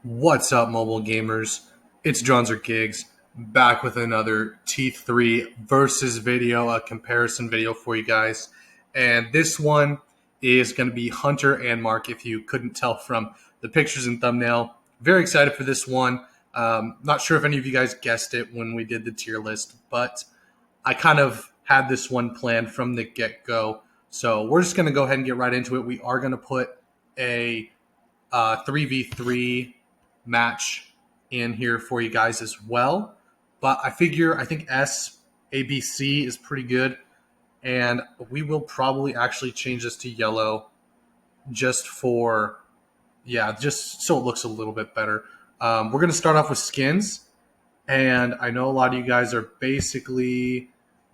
What's up, mobile gamers? It's Johns or Gigs back with another T3 versus video, a comparison video for you guys. And this one is going to be Hunter and Mark, if you couldn't tell from the pictures and thumbnail. Very excited for this one. Not sure if any of you guys guessed it when we did the tier list, but I kind of had this one planned from the get-go. So we're just going to go ahead and get right into it. We are going to put a 3v3 match in here for you guys as well. But I think ABC is pretty good. And we will probably actually change this to yellow just so it looks a little bit better. We're going to start off with skins. And I know a lot of you guys are basically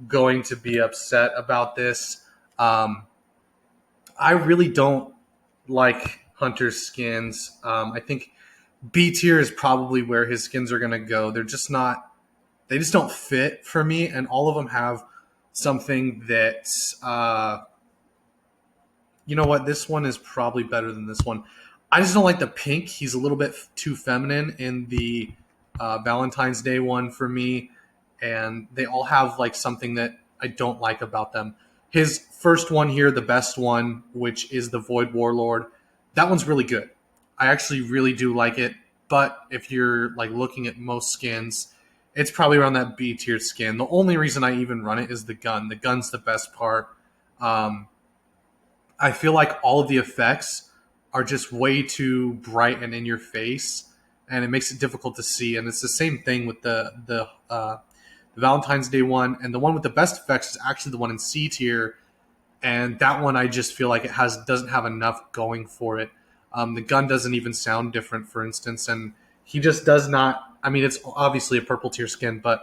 going to be upset about this. I really don't like Hunter's skins. I think B tier is probably where his skins are going to go. They just don't fit for me. And all of them have something that, you know what? This one is probably better than this one. I just don't like the pink. He's a little bit too feminine in the Valentine's Day one for me. And they all have like something that I don't like about them. His first one here, the best one, which is the Void Warlord, that one's really good. I actually really do like it. But if you're like looking at most skins, it's probably around that B tier skin. The only reason I even run it is the gun. The gun's the best part. I feel like all of the effects are just way too bright and in your face, and it makes it difficult to see. And it's the same thing with the Valentine's Day one, and the one with the best effects is actually the one in C tier, and that one I just feel like doesn't have enough going for it. The gun doesn't even sound different, for instance, and he just does not. I mean, it's obviously a purple tier skin, but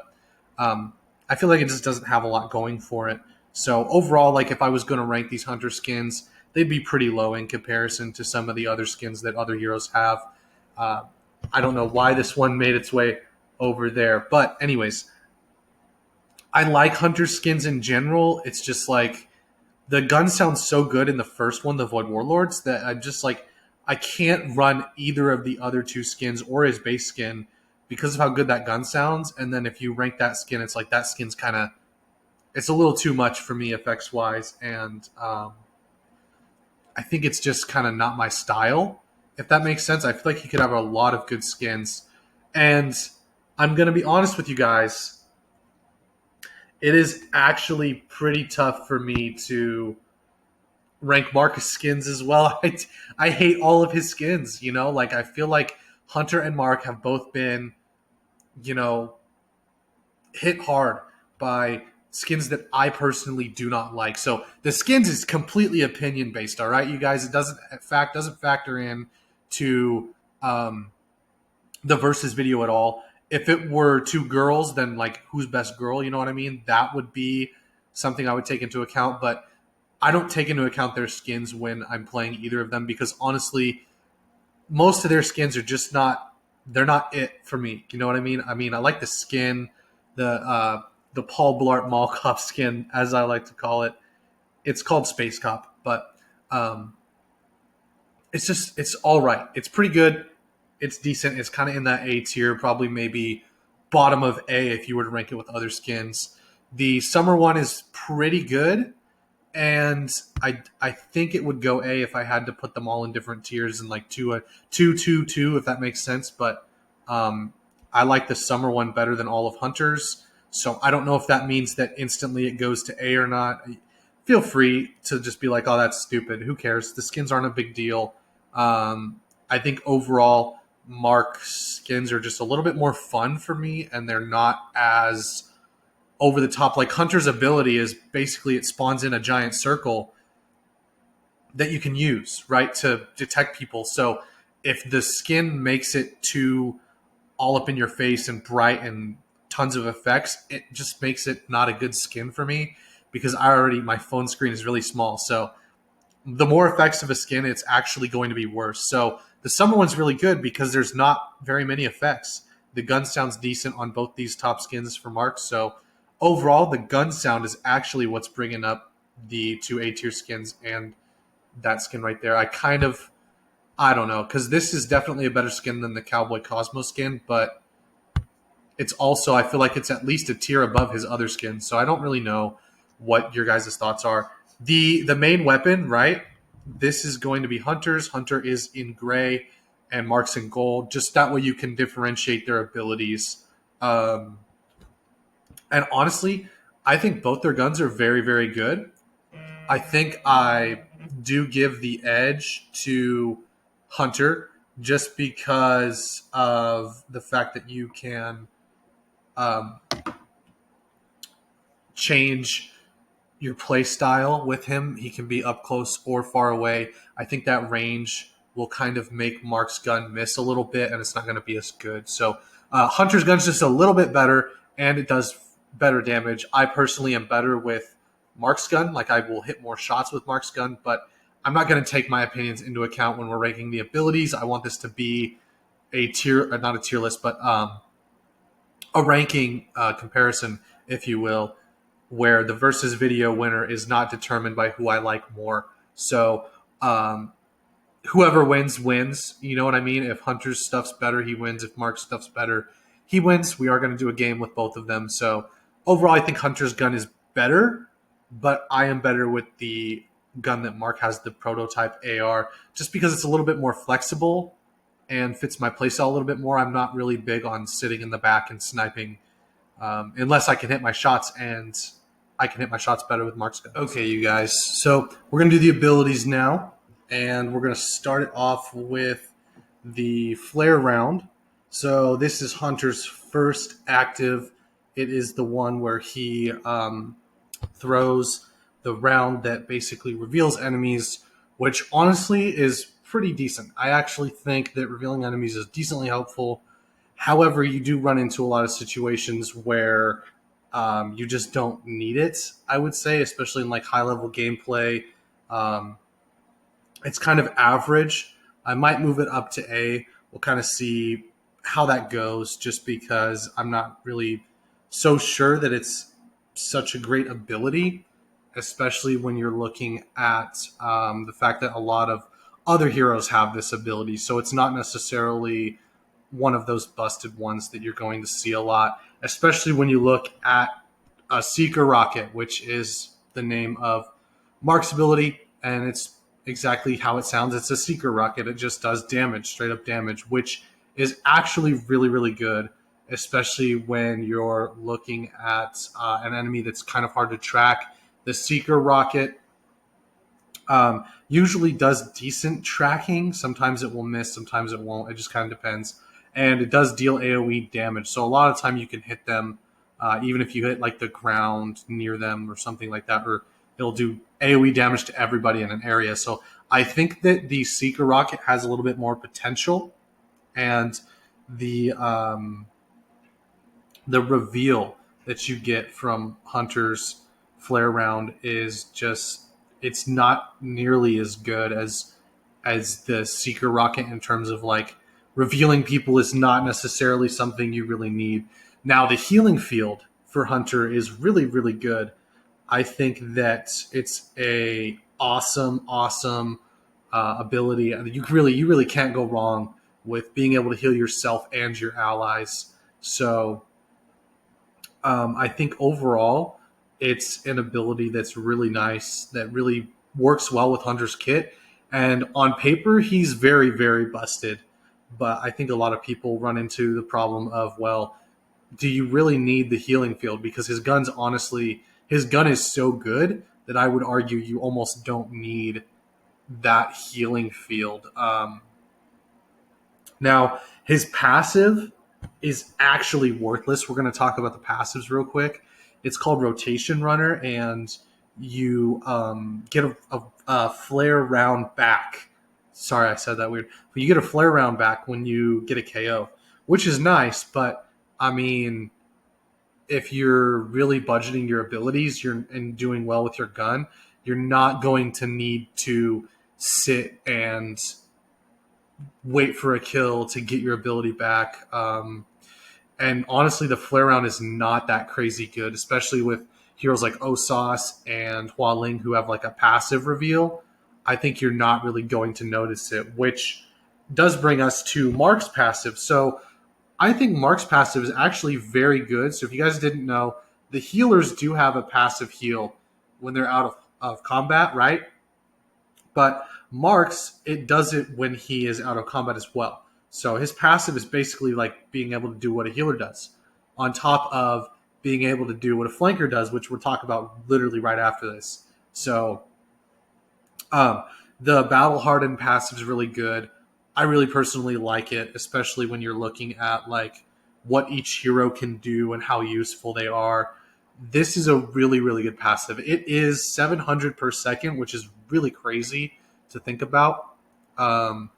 I feel like it just doesn't have a lot going for it. So overall, like if I was going to rank these Hunter skins, they'd be pretty low in comparison to some of the other skins that other heroes have. I don't know why this one made its way over there, but anyways, I like Hunter skins in general. It's just like the gun sounds so good in the first one, the Void Warlords, that I'm just like I can't run either of the other two skins or his base skin because of how good that gun sounds. And then if you rank that skin, it's like that skin's it's a little too much for me effects wise, and I think it's just kind of not my style. If that makes sense, I feel like he could have a lot of good skins, and I'm gonna be honest with you guys. It is actually pretty tough for me to rank Marcus skins as well. I hate all of his skins, like I feel like Hunter and Mark have both been, you know, hit hard by skins that I personally do not like. So the skins is completely opinion based, all right, you guys. It doesn't factor in to the versus video at all. If it were two girls, then like who's best girl, you know what I mean? That would be something I would take into account, but I don't take into account their skins when I'm playing either of them because honestly, most of their skins are just they're not it for me. You know what I mean? I mean, I like the skin, the Paul Blart Mall Cop skin, as I like to call it. It's called Space Cop, but it's all right. It's pretty good. It's decent. It's kind of in that A tier, probably maybe bottom of A if you were to rank it with other skins. The summer one is pretty good, and I think it would go A if I had to put them all in different tiers and like two, if that makes sense. But I like the summer one better than all of Hunter's. So I don't know if that means that instantly it goes to A or not. Feel free to just be like, oh, that's stupid. Who cares? The skins aren't a big deal. I think overall, Mark's skins are just a little bit more fun for me, and they're not as over the top. Like Hunter's ability is basically it spawns in a giant circle that you can use, right, to detect people. So if the skin makes it too all up in your face and bright and tons of effects, it just makes it not a good skin for me because my phone screen is really small. So the more effects of a skin, it's actually going to be worse. So the summer one's really good because there's not very many effects. The gun sounds decent on both these top skins for Mark. So overall, the gun sound is actually what's bringing up the two A tier skins and that skin right there. I don't know, because this is definitely a better skin than the Cowboy Cosmo skin, but it's also, I feel like it's at least a tier above his other skins. So I don't really know what your guys' thoughts are. The main weapon, right? This is going to be Hunter's. Hunter is in gray and Mark's in gold. Just that way you can differentiate their abilities. Um, and honestly, I think both their guns are very, very good. I think I do give the edge to Hunter just because of the fact that you can um, change your play style with him. He can be up close or far away. I think that range will kind of make Mark's gun miss a little bit, and it's not going to be as good. So Hunter's gun's just a little bit better, and it does better damage. I personally am better with Mark's gun. Like, I will hit more shots with Mark's gun, but I'm not going to take my opinions into account when we're ranking the abilities. I want this to be a tier, not a tier list, but a ranking comparison, if you will, where the versus video winner is not determined by who I like more. So um, whoever wins, wins. You know what I mean? If Hunter's stuff's better, he wins. If Mark's stuff's better, he wins. We are going to do a game with both of them. So overall, I think Hunter's gun is better, but I am better with the gun that Mark has, the prototype AR, just because it's a little bit more flexible and fits my playstyle a little bit more. I'm not really big on sitting in the back and sniping unless I can hit my shots, and I can hit my shots better with Mark's gun. Okay, you guys. So we're going to do the abilities now, and we're going to start it off with the flare round. So this is Hunter's first active. It is the one where he throws the round that basically reveals enemies, which honestly is pretty decent. I actually think that revealing enemies is decently helpful. However, you do run into a lot of situations where you just don't need it, I would say, especially in like high level gameplay. Um, it's kind of average. I might move it up to A. We'll kind of see how that goes, just because I'm not really so sure that it's such a great ability, especially when you're looking at the fact that a lot of other heroes have this ability. So it's not necessarily one of those busted ones that you're going to see a lot, especially when you look at a Seeker Rocket, which is the name of Mark's ability, and it's exactly how it sounds. It's a Seeker Rocket. It just does damage, straight up damage, which is actually really, really good, especially when you're looking at an enemy that's kind of hard to track. The Seeker Rocket usually does decent tracking. Sometimes it will miss, sometimes it won't. It just kind of depends. And it does deal AoE damage. So a lot of time you can hit them, even if you hit like the ground near them or something like that, or it'll do AoE damage to everybody in an area. So I think that the Seeker Rocket has a little bit more potential, and the reveal that you get from Hunter's flare round is just, it's not nearly as good as the Seeker Rocket in terms of like revealing people is not necessarily something you really need. Now the healing field for Hunter is really, really good. I think that it's a awesome ability. You really can't go wrong with being able to heal yourself and your allies. So I think overall, it's an ability that's really nice, that really works well with Hunter's kit. And on paper, he's very, very busted. But I think a lot of people run into the problem of, well, do you really need the healing field? Because his gun is so good that I would argue you almost don't need that healing field. Now, his passive is actually worthless. We're going to talk about the passives real quick. It's called Rotation Runner, and you get a flare round back. Sorry, I said that weird. But you get a flare round back when you get a KO, which is nice. But I mean, if you're really budgeting your abilities, and doing well with your gun, you're not going to need to sit and wait for a kill to get your ability back. And honestly, the flare round is not that crazy good, especially with heroes like Osas and Hua Ling who have like a passive reveal. I think you're not really going to notice it, which does bring us to Mark's passive. So I think Mark's passive is actually very good. So if you guys didn't know, the healers do have a passive heal when they're out of combat, right? But Mark's, it does it when he is out of combat as well. So his passive is basically like being able to do what a healer does, on top of being able to do what a flanker does, which we'll talk about literally right after this. So um, the battle hardened passive is really good. I really personally like it, especially when you're looking at like what each hero can do and how useful they are. This is a really, really good passive. It is 700 per second, which is really crazy to think about. Um,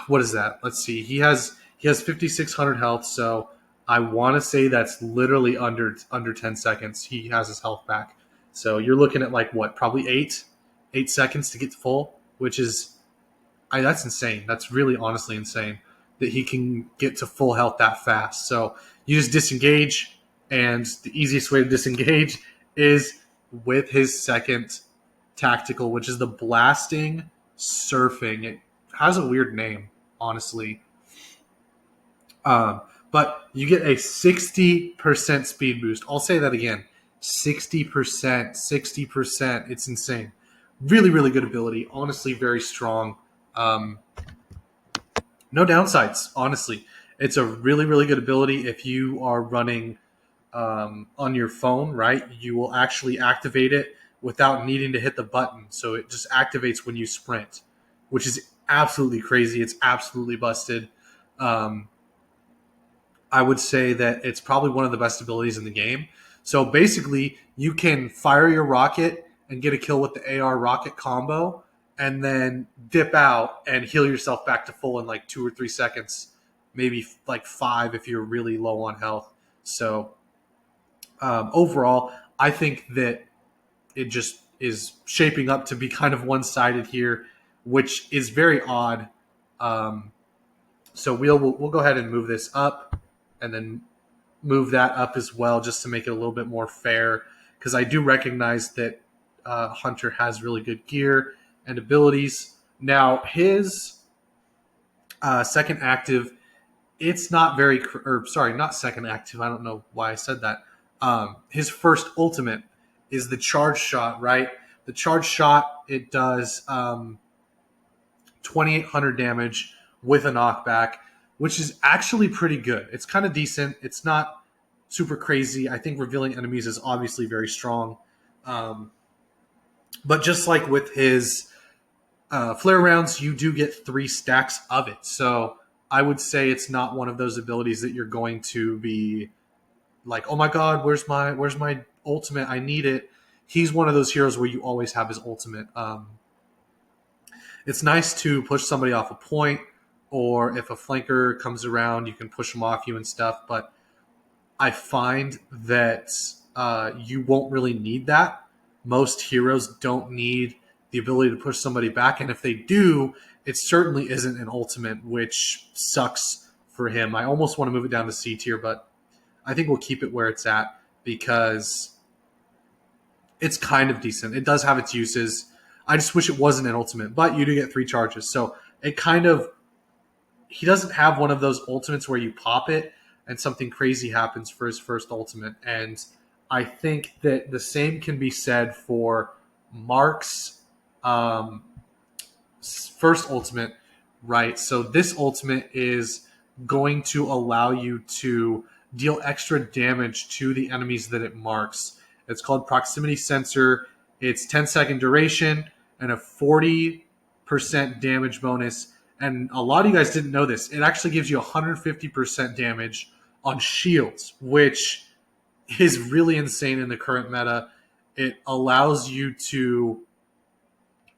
what is that? Let's see. He has 5,600 health, so I want to say that's literally under 10 seconds. He has his health back. So you're looking at like what, probably 8 seconds to get to full, which is that's insane. That's really honestly insane that he can get to full health that fast. So you just disengage, and the easiest way to disengage is with his second tactical, which is the blasting surfing. It has a weird name, honestly. Um, but you get a 60% speed boost. I'll say that again. 60%, 60%. It's insane. Really, really good ability. Honestly, very strong. Um, no downsides, honestly. It's a really, really good ability if you are running on your phone, right? You will actually activate it without needing to hit the button. So it just activates when you sprint, which is absolutely crazy. It's absolutely busted. Um, I would say that it's probably one of the best abilities in the game. So basically, you can fire your rocket and get a kill with the AR rocket combo, and then dip out and heal yourself back to full in like 2 or 3 seconds, maybe like 5 if you're really low on health. So overall, I think that it just is shaping up to be kind of one sided here, which is very odd. Um, so we'll go ahead and move this up, and then move that up as well, just to make it a little bit more fair. Because I do recognize that Hunter has really good gear and abilities. Now his second active, it's not very, or sorry, not second active. I don't know why I said that. His first ultimate is the charge shot, right? The charge shot, it does 2,800 damage with a knockback, which is actually pretty good. It's kind of decent. It's not super crazy. I think revealing enemies is obviously very strong. Um, but just like with his flare rounds, you do get 3 stacks of it. So I would say it's not one of those abilities that you're going to be like, oh my god, where's my ultimate? I need it. He's one of those heroes where you always have his ultimate. It's nice to push somebody off a point, or if a flanker comes around, you can push them off you and stuff. But I find that you won't really need that. Most heroes don't need the ability to push somebody back, and if they do, it certainly isn't an ultimate, which sucks for him. I almost want to move it down to C tier, but I think we'll keep it where it's at because it's kind of decent. It does have its uses. I just wish it wasn't an ultimate, but you do get 3 charges. So it kind of, he doesn't have one of those ultimates where you pop it and something crazy happens for his first ultimate. And I think that the same can be said for Mark's um, first ultimate, right? So this ultimate is going to allow you to deal extra damage to the enemies that it marks. It's called Proximity Sensor. It's 10-second duration and a 40% damage bonus. And a lot of you guys didn't know this. It actually gives you 150% damage on shields, which is really insane in the current meta. It allows you to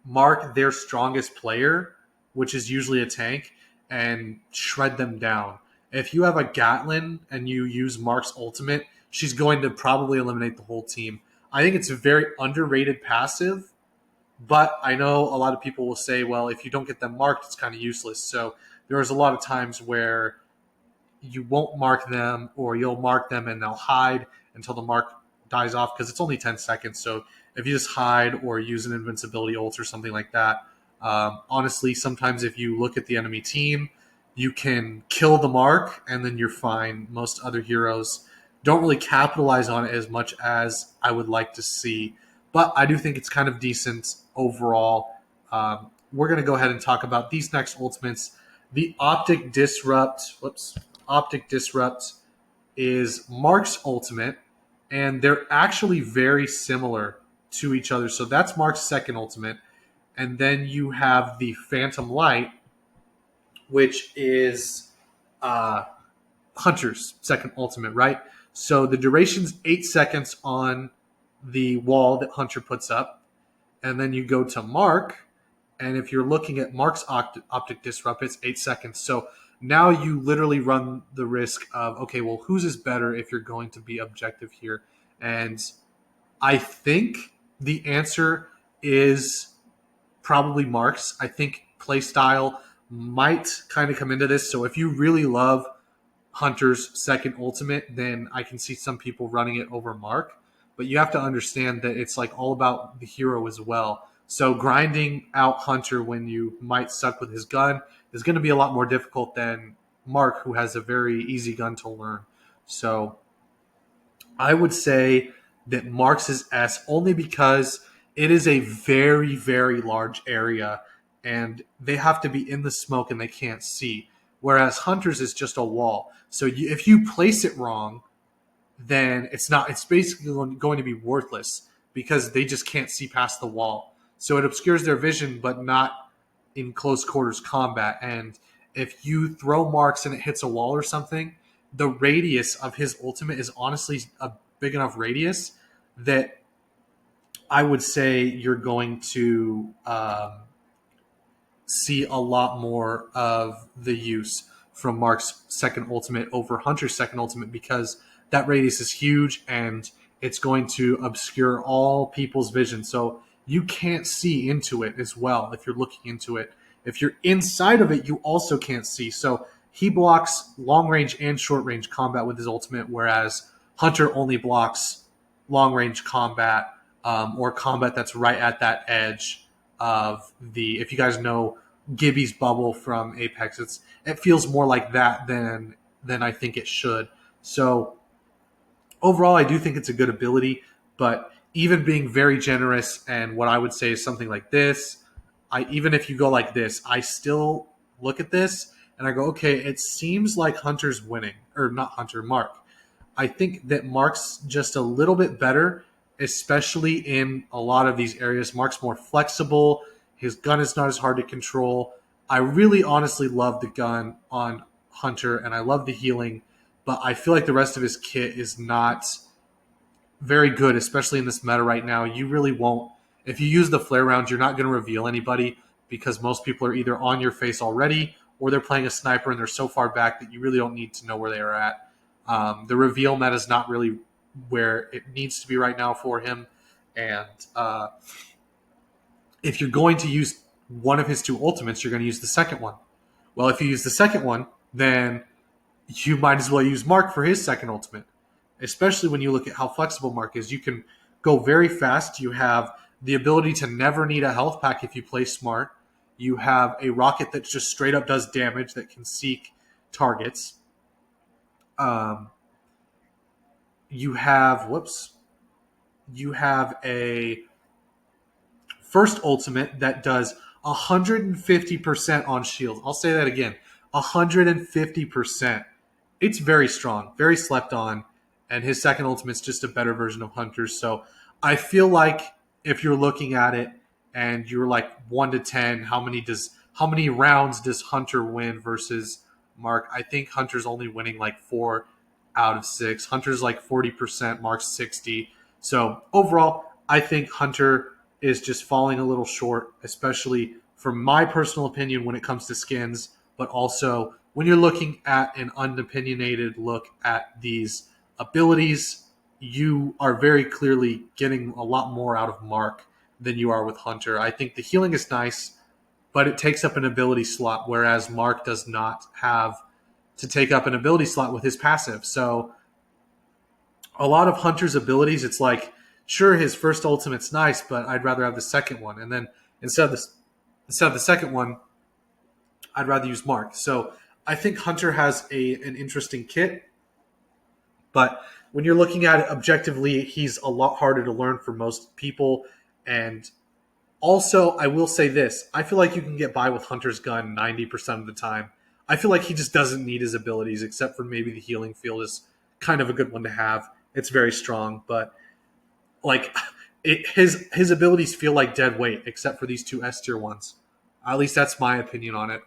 mark their strongest player, which is usually a tank, and shred them down. If you have a Gatlin and you use Mark's ultimate, she's going to probably eliminate the whole team. I think it's a very underrated passive, but I know a lot of people will say, well, if you don't get them marked, it's kind of useless. So there's a lot of times where you won't mark them, or you'll mark them and they'll hide until the mark dies off because it's only 10 seconds. So if you just hide or use an invincibility ult or something like that, Honestly, sometimes if you look at the enemy team, you can kill the mark and then you're fine. Most other heroes don't really capitalize on it as much as I would like to see. But I do think it's kind of decent overall. We're going to go ahead and talk about these next ultimates. The Optic Disrupt, Optic Disrupt is Mark's ultimate, and they're actually very similar to each other. So that's Mark's second ultimate. And then you have the Phantom Light, which is uh, Hunter's second ultimate, right? So the duration's 8 seconds on the wall that Hunter puts up. And then you go to Mark, and if you're looking at Mark's Optic Disrupt, it's 8 seconds. So now you literally run the risk of, okay, well, whose is better if you're going to be objective here? And I think the answer is probably Mark's. I think playstyle might kind of come into this. So if you really love Hunter's second ultimate, then I can see some people running it over Mark. But you have to understand that it's like all about the hero as well. So grinding out Hunter when you might suck with his gun is going to be a lot more difficult than Mark, who has a very easy gun to learn. So I would say that Mark's is S only because it is a very, very large area and they have to be in the smoke and they can't see. Whereas Hunter's is just a wall. So if you place it wrong, then it's basically going to be worthless because they just can't see past the wall. So it obscures their vision, but not in close quarters combat. And if you throw marks and it hits a wall or something, the radius of his ultimate is honestly a big enough radius that I would say you're going to see a lot more of the use from Mark's second ultimate over Hunter's second ultimate because that radius is huge and it's going to obscure all people's vision. So you can't see into it as well if you're looking into it. If you're inside of it, you also can't see. So he blocks long range and short range combat with his ultimate, whereas Hunter only blocks long range combat or combat that's right at that edge of the. If you guys know Gibby's bubble from Apex, it feels more like that than I think it should. So overall, I do think it's a good ability, but even being very generous and what I would say is something like this, even if you go like this, I still look at this and I go, okay, it seems like Hunter's winning, or not Hunter, Mark. I think that Mark's just a little bit better, especially in a lot of these areas. Mark's more flexible. His gun is not as hard to control. I really honestly love the gun on Hunter, and I love the healing, but I feel like the rest of his kit is not very good, especially in this meta right now. You really won't. If you use the flare rounds, you're not going to reveal anybody because most people are either on your face already or they're playing a sniper and they're so far back that you really don't need to know where they are at. The reveal meta is not really where it needs to be right now for him. And if you're going to use one of his two ultimates, you're going to use the second one. Well, if you use the second one, then you might as well use Mark for his second ultimate, especially when you look at how flexible Mark is. You can go very fast. You have the ability to never need a health pack if you play smart. You have a rocket that just straight up does damage that can seek targets. You have a first ultimate that does 150% on shield. I'll say that again, 150%. It's very strong, very slept on, and his second ultimate's just a better version of Hunter's. So I feel like if you're looking at it and you're like 1 to 10, how many rounds does Hunter win versus Mark? I think Hunter's only winning like 4 out of 6. Hunter's like 40%, Mark's 60. So overall, I think Hunter is just falling a little short, especially from my personal opinion when it comes to skins, but also when you're looking at an unopinionated look at these abilities, you are very clearly getting a lot more out of Mark than you are with Hunter. I think the healing is nice, but it takes up an ability slot, whereas Mark does not have to take up an ability slot with his passive. So a lot of Hunter's abilities, it's like, sure, his first ultimate's nice, but I'd rather have the second one. And then instead of the instead of the second one, I'd rather use Mark. So I think Hunter has an interesting kit, but when you're looking at it objectively, he's a lot harder to learn for most people. And also, I will say this. I feel like you can get by with Hunter's gun 90% of the time. I feel like he just doesn't need his abilities, except for maybe the healing field is kind of a good one to have. It's very strong, but like his abilities feel like dead weight, except for these two S tier ones. At least that's my opinion on it.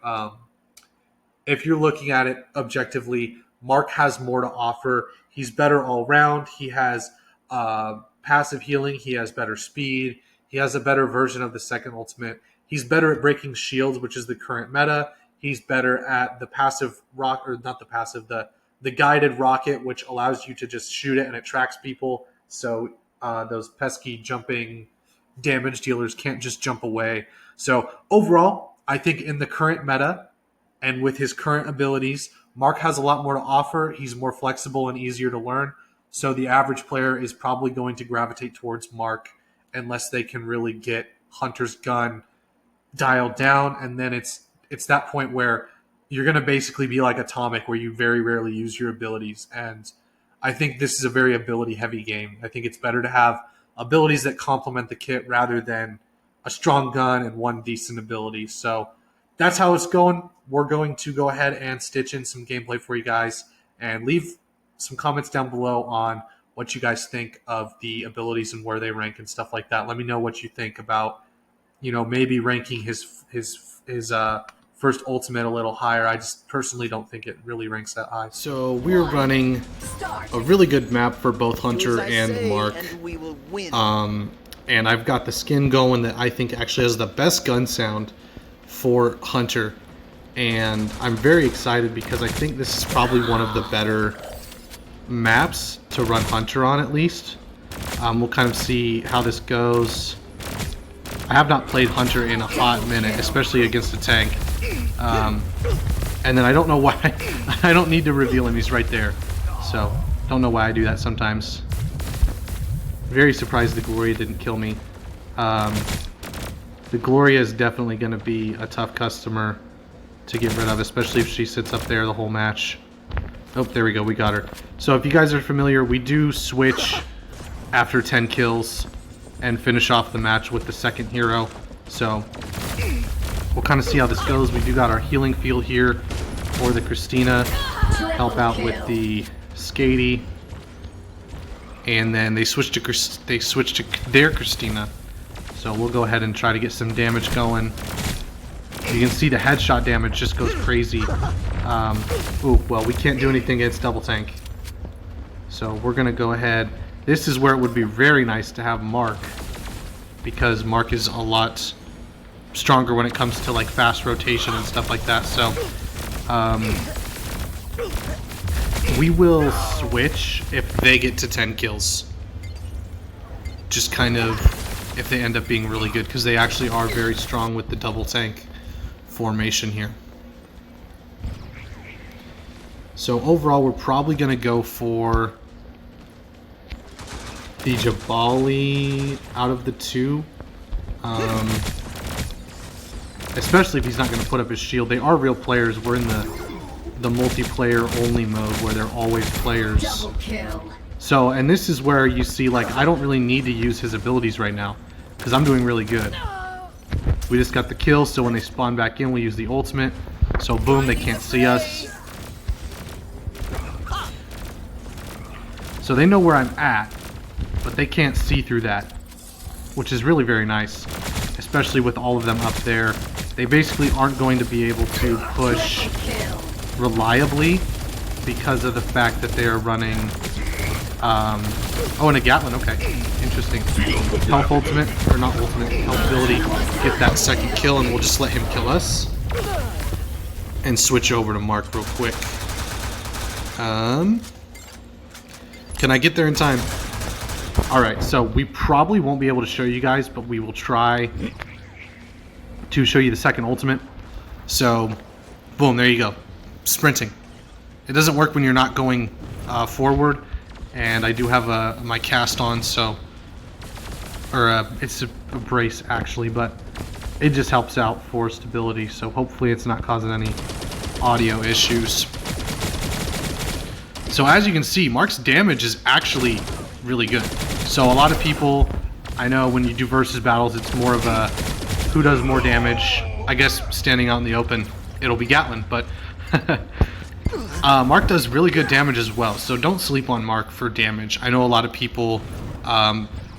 If you're looking at it objectively, Mark has more to offer. He's better all around. He has passive healing. He has better speed. He has a better version of the second ultimate. He's better at breaking shields, which is the current meta. He's better at the passive rock, or not the passive, the guided rocket, which allows you to just shoot it and it tracks people. So those pesky jumping damage dealers can't just jump away. So overall, I think in the current meta and with his current abilities, Mark has a lot more to offer. He's more flexible and easier to learn. So the average player is probably going to gravitate towards Mark unless they can really get Hunter's gun dialed down. And then it's that point where you're going to basically be like Atomic, where you very rarely use your abilities. And I think this is a very ability-heavy game. I think it's better to have abilities that complement the kit rather than a strong gun and one decent ability. So that's how it's going. We're going to go ahead and stitch in some gameplay for you guys and leave some comments down below on what you guys think of the abilities and where they rank and stuff like that. Let me know what you think about, maybe ranking his first ultimate a little higher. I just personally don't think it really ranks that high. So we're running a really good map for both Hunter and Mark. And I've got the skin going that I think actually has the best gun sound for Hunter. And I'm very excited because I think this is probably one of the better maps to run Hunter on, at least. We'll kind of see how this goes. I have not played Hunter in a hot minute, especially against a tank. And then I don't know why. I don't need to reveal him. He's right there. So, don't know why I do that sometimes. Very surprised the Gloria didn't kill me. The Gloria is definitely going to be a tough customer to get rid of, especially if she sits up there the whole match. Oh, there we go. We got her. So if you guys are familiar, we do switch after 10 kills and finish off the match with the second hero. So we'll kind of see how this goes. We do got our healing field here for the Christina. Help out with the Skady. And then they switch to their Christina. So we'll go ahead and try to get some damage going. You can see the headshot damage just goes crazy. Ooh, well, we can't do anything against double tank. So we're going to go ahead. This is where it would be very nice to have Mark, because Mark is a lot stronger when it comes to like fast rotation and stuff like that. So we will switch if they get to 10 kills. Just kind of if they end up being really good, because they actually are very strong with the double tank formation here. So overall, we're probably going to go for the Jabali out of the two. Especially if he's not going to put up his shield. They are real players. We're in the multiplayer only mode where they're always players. So, and this is where you see, like, I don't really need to use his abilities right now, because I'm doing really good. We just got the kill, so when they spawn back in, we use the ultimate. So boom, they can't see us. So they know where I'm at, but they can't see through that, which is really very nice, especially with all of them up there. They basically aren't going to be able to push reliably because of the fact that they are running... oh, and a Gatlin, okay. Interesting. Health ultimate, or not ultimate, health ability. Get that second kill, and we'll just let him kill us. And switch over to Mark real quick. Can I get there in time? Alright, so we probably won't be able to show you guys, but we will try to show you the second ultimate. So, boom, there you go. Sprinting. It doesn't work when you're not going forward. And I do have my cast on, so... Or, it's a brace, actually, but... it just helps out for stability. So hopefully it's not causing any audio issues. So as you can see, Mark's damage is actually really good. So a lot of people, I know when you do versus battles, it's more of a who does more damage. I guess standing out in the open, it'll be Gatlin, but Mark does really good damage as well. So don't sleep on Mark for damage. I know a lot of people,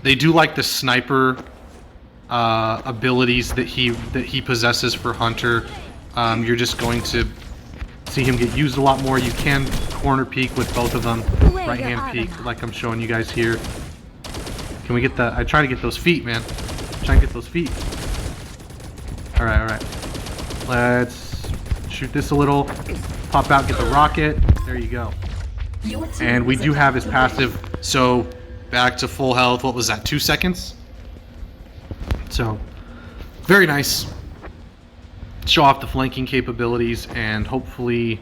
they do like the sniper abilities that he possesses for Hunter. You're just going to see him get used a lot more. You can corner peek with both of them, right hand peek like I'm showing you guys here. Can we get that? I try to get those feet, man. Try and get those feet. Alright. Let's shoot this a little. Pop out, get the rocket. There you go. And we do have his passive. So back to full health. What was that? 2 seconds? So very nice. Show off the flanking capabilities and hopefully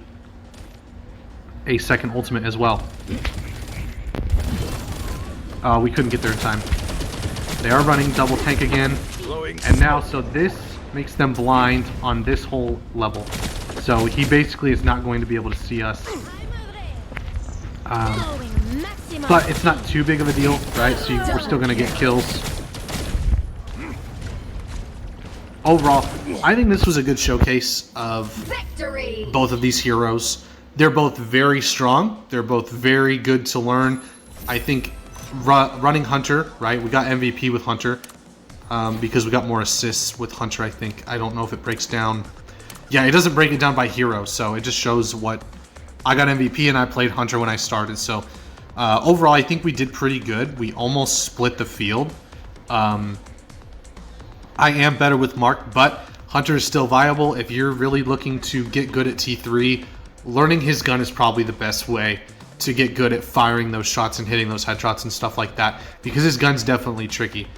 a second ultimate as well. We couldn't get there in time. They are running double tank again. And now, so this makes them blind on this whole level. So he basically is not going to be able to see us. But it's not too big of a deal, right? So we're still going to get kills. Overall, I think this was a good showcase of both of these heroes. They're both very strong. They're both very good to learn. I think running Hunter, right? We got MVP with Hunter because we got more assists with Hunter, I think. I don't know if it breaks down. Yeah, it doesn't break it down by hero, so it just shows what... I got MVP and I played Hunter when I started, so overall, I think we did pretty good. We almost split the field. I am better with Mark, but Hunter is still viable. If you're really looking to get good at T3, learning his gun is probably the best way to get good at firing those shots and hitting those headshots and stuff like that, because his gun's definitely tricky.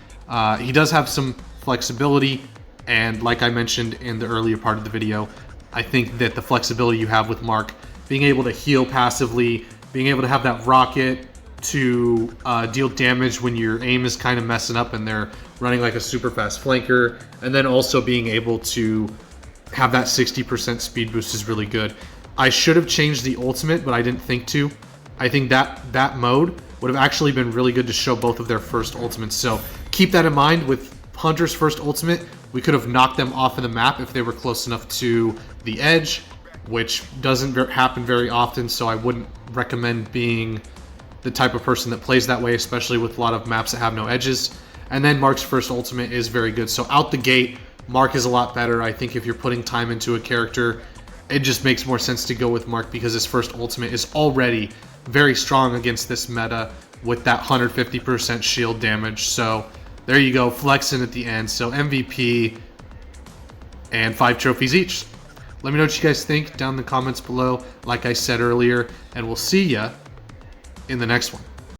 He does have some flexibility, and like I mentioned in the earlier part of the video, I think that the flexibility you have with Mark, being able to heal passively, being able to have that rocket to deal damage when your aim is kind of messing up and they're running like a super fast flanker, and then also being able to have that 60% speed boost is really good. I should have changed the ultimate, but I didn't think to. I think that mode would have actually been really good to show both of their first ultimates. So keep that in mind. With Hunter's first ultimate, we could have knocked them off of the map if they were close enough to the edge, which doesn't happen very often, so I wouldn't recommend being the type of person that plays that way, especially with a lot of maps that have no edges. And then Mark's first ultimate is very good. So out the gate, Mark is a lot better. I think if you're putting time into a character, it just makes more sense to go with Mark because his first ultimate is already very strong against this meta with that 150% shield damage. So there you go, flexing at the end. So MVP and 5 trophies each. Let me know what you guys think down in the comments below, like I said earlier, and we'll see ya in the next one.